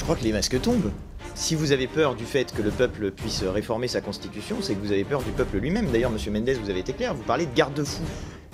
crois que les masques tombent. Si vous avez peur du fait que le peuple puisse réformer sa constitution, c'est que vous avez peur du peuple lui-même. D'ailleurs, monsieur Mendes, vous avez été clair, vous parlez de garde-fou.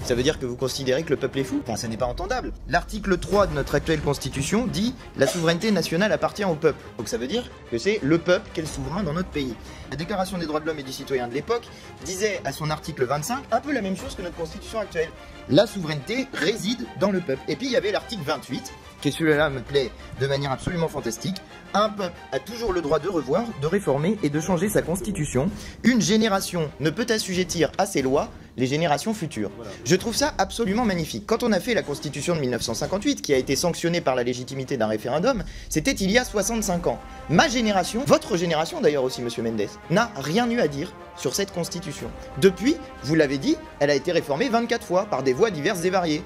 Ça veut dire que vous considérez que le peuple est fou? Enfin, ce n'est pas entendable. L'article 3 de notre actuelle constitution dit « La souveraineté nationale appartient au peuple ». Donc ça veut dire que c'est le peuple qui est le souverain dans notre pays. La Déclaration des droits de l'homme et du citoyen de l'époque disait à son article 25 un peu la même chose que notre constitution actuelle. La souveraineté réside dans le peuple. Et puis il y avait l'article 28, qui celui-là me plaît de manière absolument fantastique. Un peuple a toujours le droit de revoir, de réformer et de changer sa constitution. Une génération ne peut assujettir à ses lois les générations futures. Je trouve ça absolument magnifique. Quand on a fait la constitution de 1958, qui a été sanctionnée par la légitimité d'un référendum, c'était il y a 65 ans. Ma génération, votre génération d'ailleurs aussi, monsieur Mendes, n'a rien eu à dire sur cette constitution. Depuis, vous l'avez dit, elle a été réformée 24 fois par des voies diverses et variées.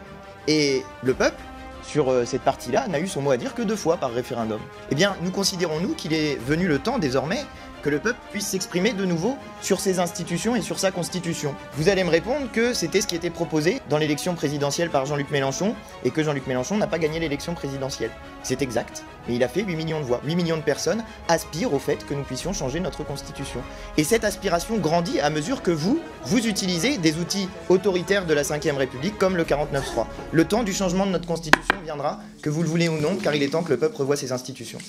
Et le peuple, sur cette partie-là, n'a eu son mot à dire que 2 fois par référendum. Eh bien, nous considérons, nous, qu'il est venu le temps, désormais, que le peuple puisse s'exprimer de nouveau sur ses institutions et sur sa constitution. Vous allez me répondre que c'était ce qui était proposé dans l'élection présidentielle par Jean-Luc Mélenchon, et que Jean-Luc Mélenchon n'a pas gagné l'élection présidentielle. C'est exact, mais il a fait 8 millions de voix. 8 millions de personnes aspirent au fait que nous puissions changer notre constitution. Et cette aspiration grandit à mesure que vous utilisez des outils autoritaires de la 5ème République comme le 49.3. Le temps du changement de notre constitution viendra, que vous le voulez ou non, car il est temps que le peuple revoie ses institutions.